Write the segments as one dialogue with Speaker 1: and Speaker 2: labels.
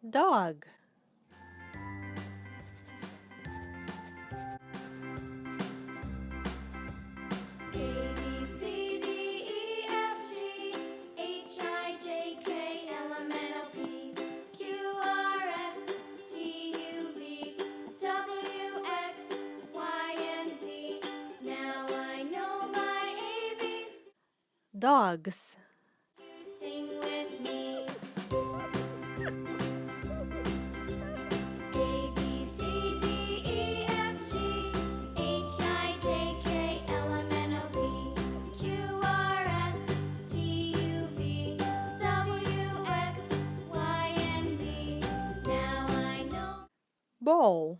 Speaker 1: Dog.
Speaker 2: A, B, C, D, E, F, G, H, I, J, K, L, M, N, O, P, Q, R, S, T, U, V, W, X, Y, and Z. Now I know my ABs.
Speaker 1: Dogs.
Speaker 2: You sing with me. A, B, C, D, E, F, G, H, I, J, K, L, M, N, O, P, Q, R, S, T, U, V, W, X, Y, and Z. Now I know.
Speaker 1: Bowl.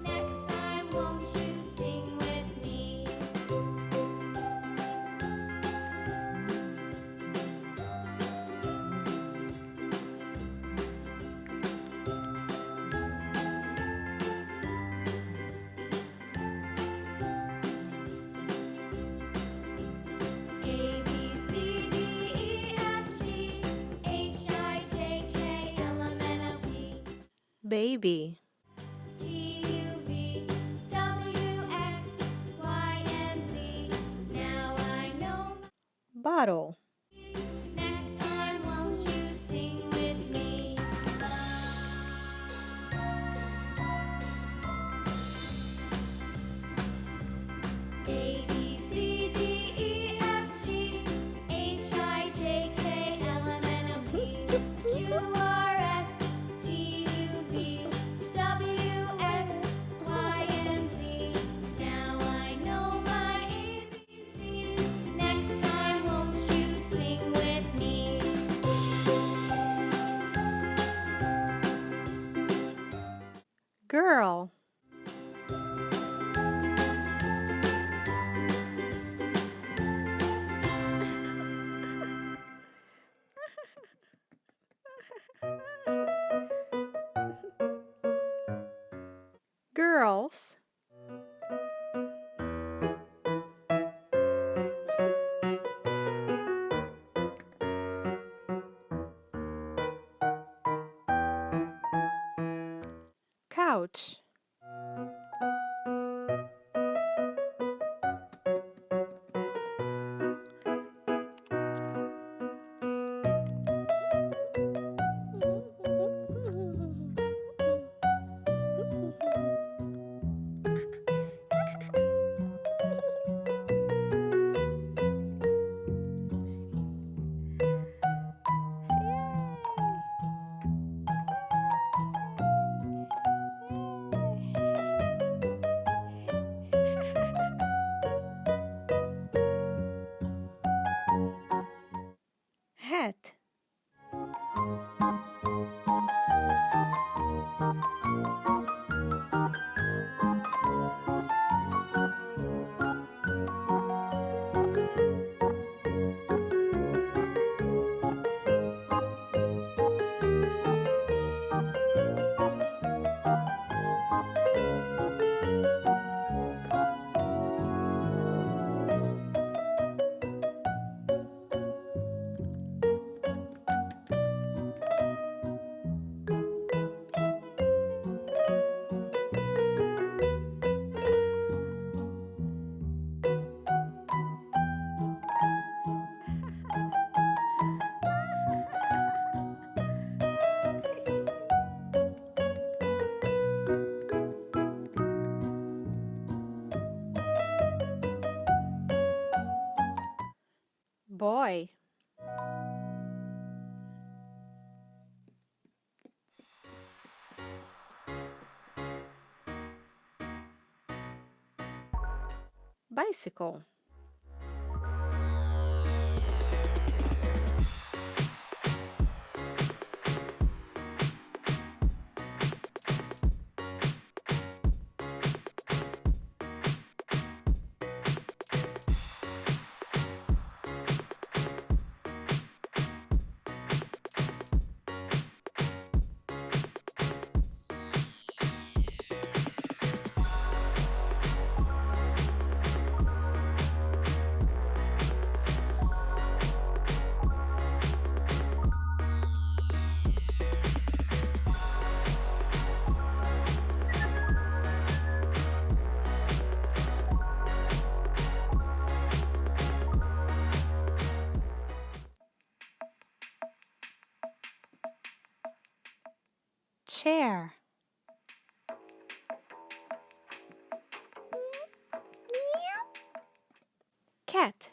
Speaker 2: Next time, won't you sing with me? A, B, C, D, E, F, G, H, I, J, K, L, M, N, O, P,
Speaker 1: Baby.
Speaker 2: T, U, V, W, X, Y, and Z. Now I know.
Speaker 1: Bottle.
Speaker 2: Next time, won't you sing with me? A, B, C, D, E, F, G, H, I, J, K, L, M, N, O, P, Q, R, S, T, U, V, W, X, Y, and Z. Now I know my ABCs. Next time, won't you sing with me?
Speaker 1: Girl. Girls. Couch. Hat. Boy. Bicycle. chair. Cat.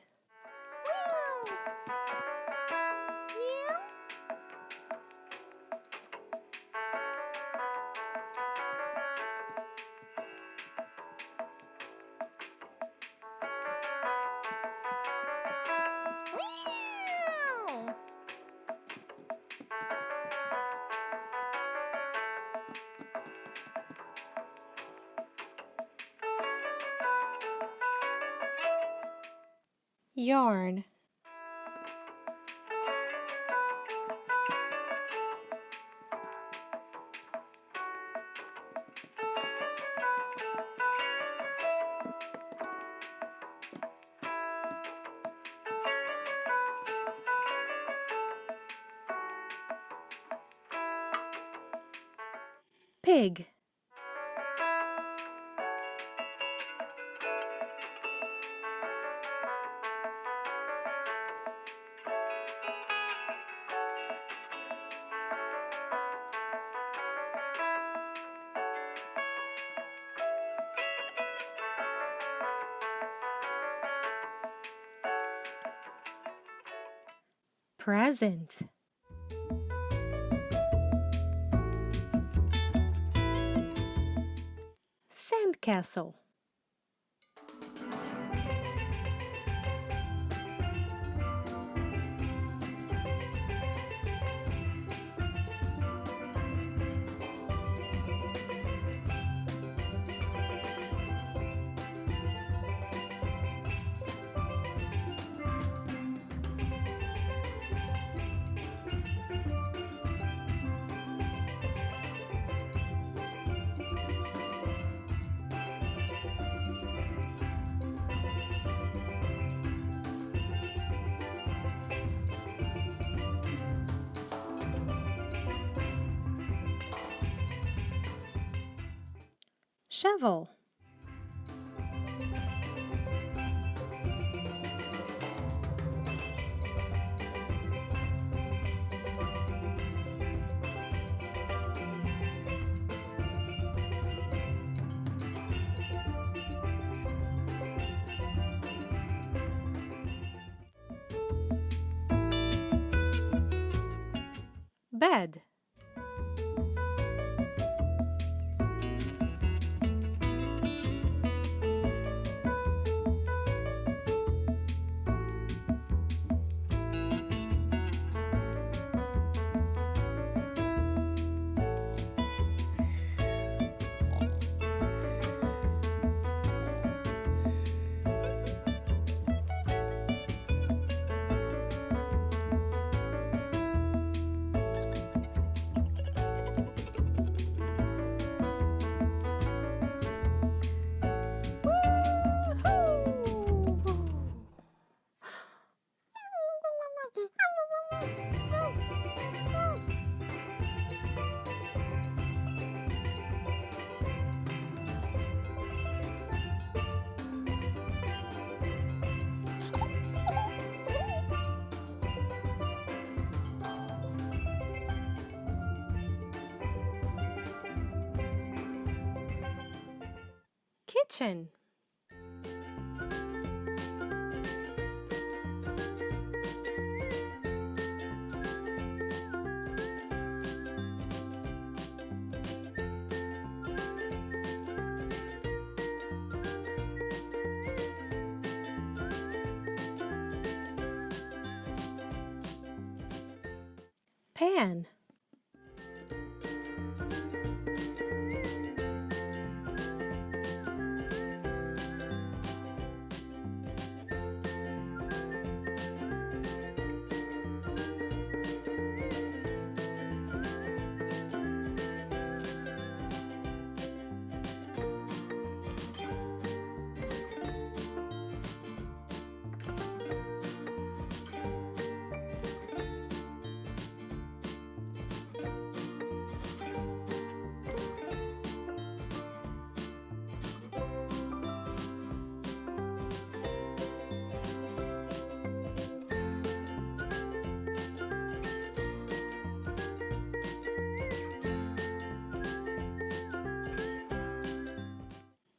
Speaker 1: Yarn. Pig. Present. Sandcastle. Shovel. Bed. Kitchen. Pan.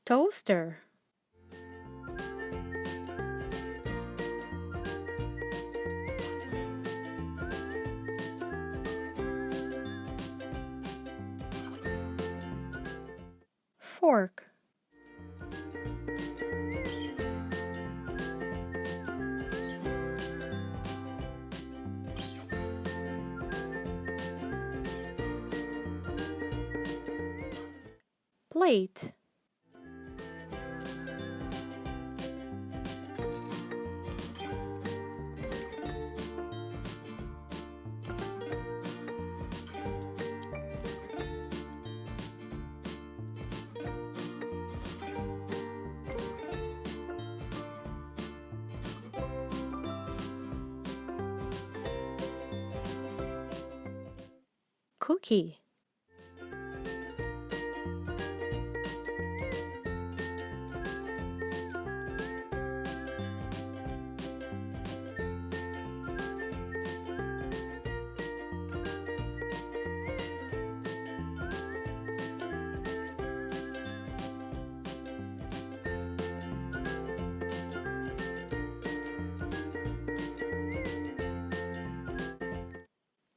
Speaker 1: Toaster. Fork. Plate. Cookie.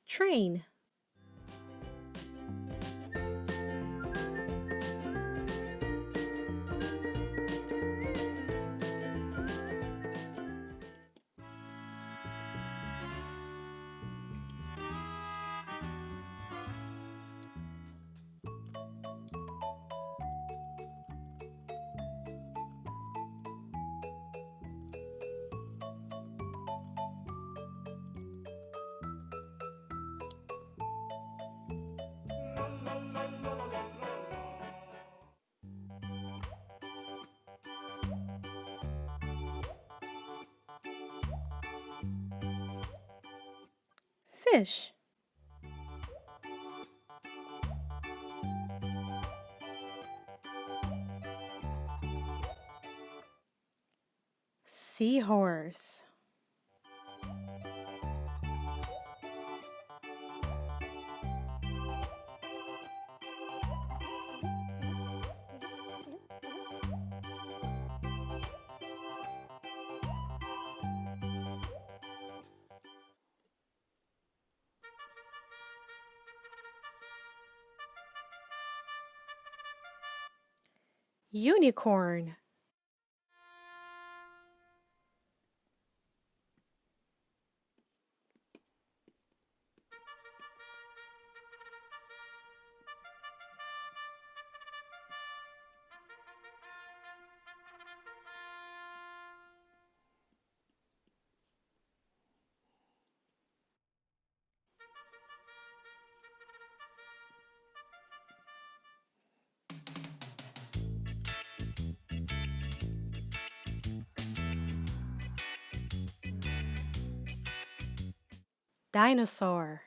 Speaker 1: Train. Fish. Seahorse. Unicorn. Dinosaur.